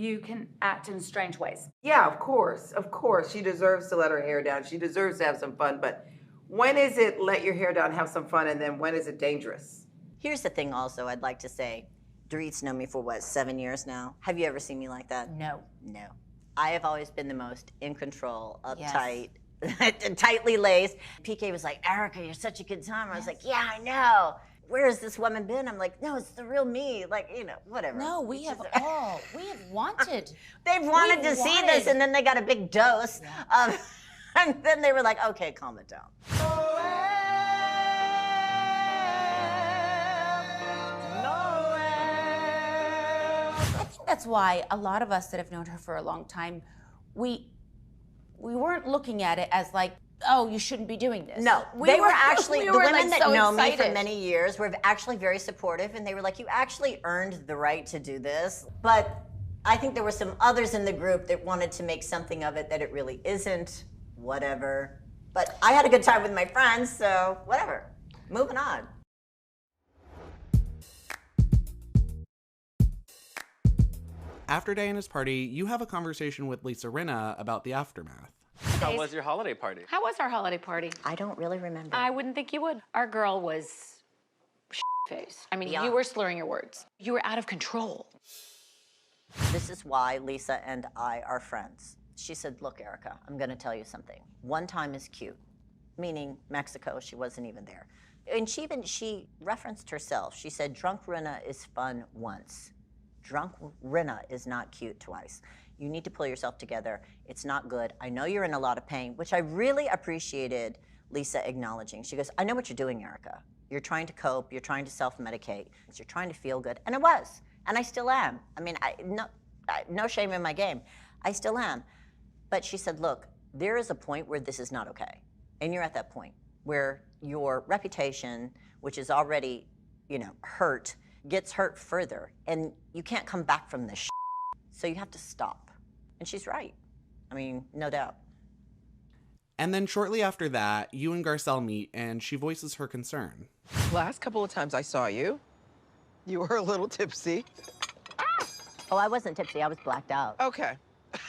you can act in strange ways. Yeah, of course. Of course. She deserves to let her hair down. She deserves to have some fun. But when is it let your hair down, have some fun, and then when is it dangerous? Here's the thing also I'd like to say. Dorit's known me for what, 7 years now? Have you ever seen me like that? No. No. I have always been the most in control, uptight, tightly laced. PK was like, Erica, you're such a good time. I was like, yeah, I know. Where has this woman been? I'm like, no, it's the real me. Like, you know, whatever. No, we have wanted. They've wanted to see this, and then they got a big dose. Yeah. And then they were like, okay, calm it down. I think that's why a lot of us that have known her for a long time, we weren't looking at it as like, oh, you shouldn't be doing this. No, the women like, that so know excited. me for many years were actually very supportive, and they were like, you actually earned the right to do this. But I think there were some others in the group that wanted to make something of it that it really isn't, whatever. But I had a good time with my friends, so whatever. Moving on. After Diana's party, you have a conversation with Lisa Rinna about the aftermath. How was your holiday party? How was our holiday party? I don't really remember. I wouldn't think you would. Our girl was faced. I mean, Yeah. you were slurring your words. You were out of control. This is why Lisa and I are friends. She said, look, Erica, I'm gonna tell you something. One time is cute, meaning Mexico, she wasn't even there. And she referenced herself. She said, drunk Rinna is fun once. Drunk Rinna is not cute twice. You need to pull yourself together. It's not good. I know you're in a lot of pain, which I really appreciated Lisa acknowledging. She goes, I know what you're doing, Erica. You're trying to cope, you're trying to self-medicate, you're trying to feel good, and I was, and I still am. I mean, no shame in my game. I still am. But she said, look, there is a point where this is not okay. And you're at that point where your reputation, which is already, hurt, gets hurt further, and you can't come back from this shit. So you have to stop. And she's right. I mean, no doubt. And then shortly after that, you and Garcelle meet, and she voices her concern. Last couple of times I saw you, you were a little tipsy. Oh, I wasn't tipsy. I was blacked out. Okay.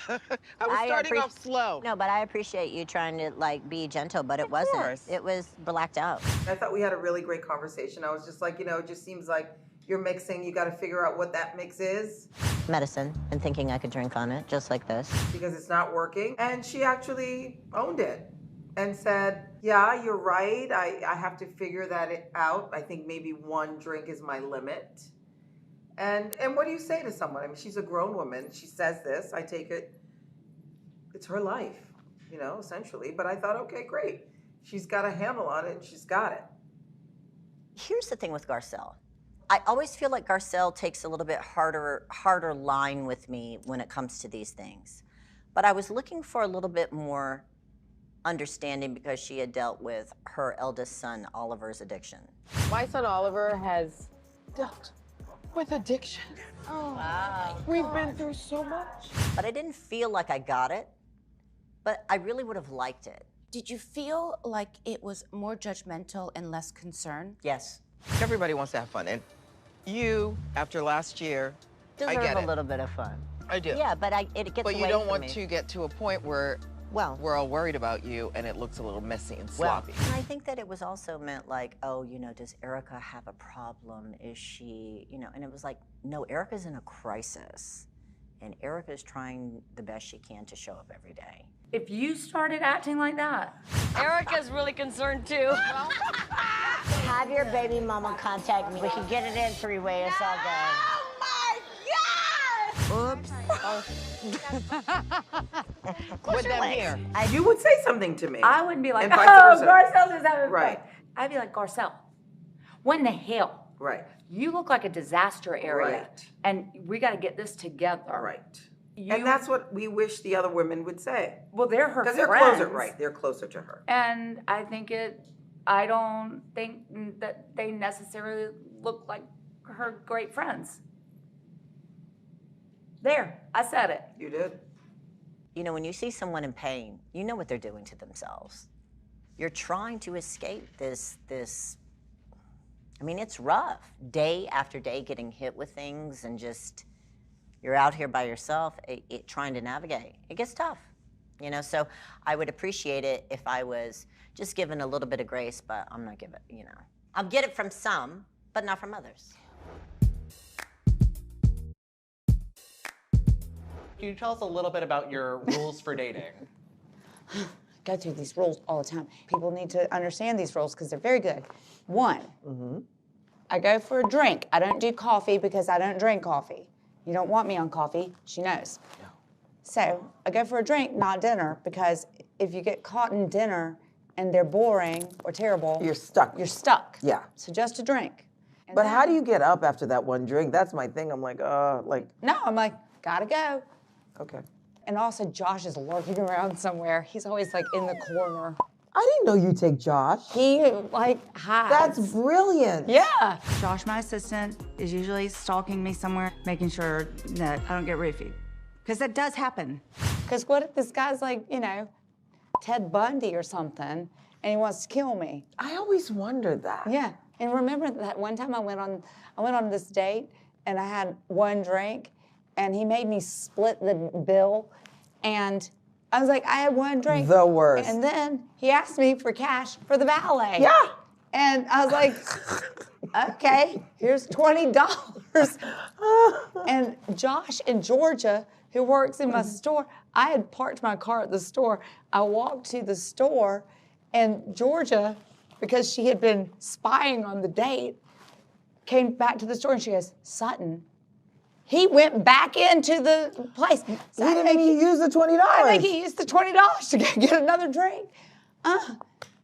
I was starting off slow. No, but I appreciate you trying to, be gentle, but it wasn't. Course. It was blacked out. I thought we had a really great conversation. I was just like, it just seems like you're mixing. You got to figure out what that mix is. Medicine, and thinking I could drink on it, just like this. Because it's not working. And she actually owned it and said, yeah, you're right. I have to figure that out. I think maybe one drink is my limit. And what do you say to someone? I mean, she's a grown woman. She says this. I take it. It's her life, essentially. But I thought, okay, great. She's got a handle on it, and she's got it. Here's the thing with Garcelle. I always feel like Garcelle takes a little bit harder line with me when it comes to these things. But I was looking for a little bit more understanding because she had dealt with her eldest son, Oliver's addiction. My son Oliver has dealt with addiction. Oh, wow. We've been through so much. But I didn't feel like I got it, but I really would have liked it. did you feel like it was more judgmental and less concern? Yes. Everybody wants to have fun, and you, after last year, I Deserve get a it. little bit of fun. I do. Yeah, but it gets But away you don't from want me. to get to a point where we're all worried about you and it looks a little messy and sloppy. Well, and I think that it was also meant like, oh, does Erica have a problem? Is she, and it was like, no, Erica's in a crisis. And Erica's trying the best she can to show up every day. If you started acting like that, Erica's really concerned too. Have your baby mama contact me. We can get it in three-way. It's all good. Oops. With them here. You would say something to me. I wouldn't be like, And vice oh, versa. Garcelle's is having Right. fun. I'd be like, Garcelle, what in the hell? Right. You look like a disaster area. Right. And we got to get this together. Right. And that's what we wish the other women would say. Well, they're her friends. Because they're closer, right? They're closer to her. And I don't think that they necessarily look like her great friends. There, I said it. You did. When you see someone in pain, you know what they're doing to themselves. You're trying to escape this, I mean, it's rough. Day after day getting hit with things and just you're out here by yourself, trying to navigate. It gets tough, you know. So I would appreciate it if I was just given a little bit of grace, but I'm not giving, you know. I'll get it from some, but not from others. Can you tell us a little bit about your rules for dating? Go through these rules all the time. People need to understand these rules because they're very good. One, I go for a drink. I don't do coffee because I don't drink coffee. You don't want me on coffee. She knows. No. So I go for a drink, not dinner, because if you get caught in dinner and they're boring or terrible, You're stuck. You're stuck. Yeah. So just a drink. And But then- how do you get up after that one drink? That's my thing. I'm like, No, I'm like, gotta go. okay. And also, Josh is lurking around somewhere. He's always like in the corner. I didn't know you take Josh. He like hides. That's brilliant. Yeah. Josh, my assistant, is usually stalking me somewhere, making sure that I don't get roofied. Because that does happen. Because what if this guy's like, you know, Ted Bundy or something, and he wants to kill me? I always wondered that. Yeah. And remember that one time I went on this date, and I had one drink, and he made me split the bill, and I was like, I had one drink. The worst. And then he asked me for cash for the valet. Yeah. And I was like, okay, here's $20. And Josh in Georgia, who works in my store, I had parked my car at the store. I walked to the store, and Georgia, because she had been spying on the date, came back to the store and she goes, Sutton. He went back into the place. So He didn't even use the $20. I think he used the $20 to go get another drink.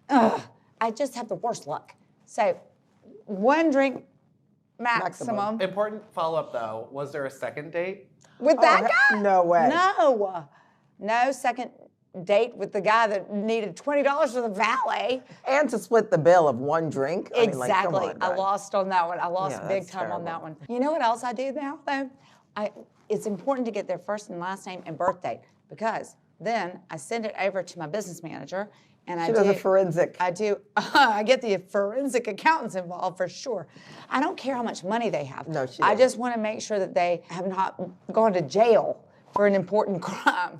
I just have the worst luck. So, one drink maximum. Important follow-up though, was there a second date? With that guy? No way. No second date with the guy that needed $20 for the valet. And to split the bill of one drink. I mean, like, come Exactly. on, I guys. lost on that one. I lost Yeah, big that's time on that terrible. one. You know what else I do now, though? It's important to get their first and last name and birth date, because then I send it over to my business manager, and She does a forensic. I do. I get the forensic accountants involved for sure. I don't care how much money they have. No, she I doesn't. just want to make sure that they have not gone to jail for an important crime.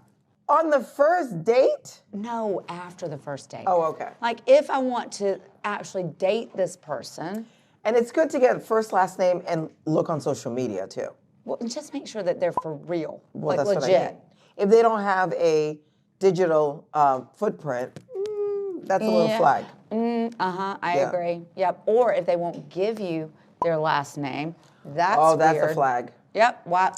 On the first date? No, after the first date. Oh, okay. Like if I want to actually date this person. And it's good to get first, last name and look on social media too. Well, just make sure that they're for real, Well, like that's legit. what I mean. If they don't have a digital footprint, that's a little flag. I agree. Yep. Or if they won't give you their last name, that's a weird. flag. Yep. Why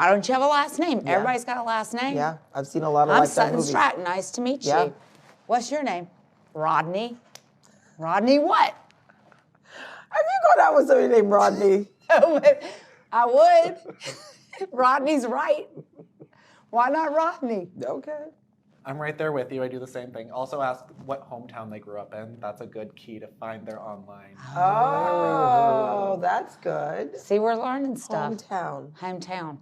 don't you have a last name? Yeah. Everybody's got a last name. Yeah, I've seen a lot of I'm like that Sutton movies. Stratton. Nice to meet Yeah. you. What's your name? Rodney. Rodney what? Have you gone out with somebody named Rodney? I would. Rodney's right. Why not Rodney? Okay. I'm right there with you. I do the same thing. Also ask what hometown they grew up in. That's a good key to find their online. Oh, that's good. See, we're learning stuff. Hometown. Hometown.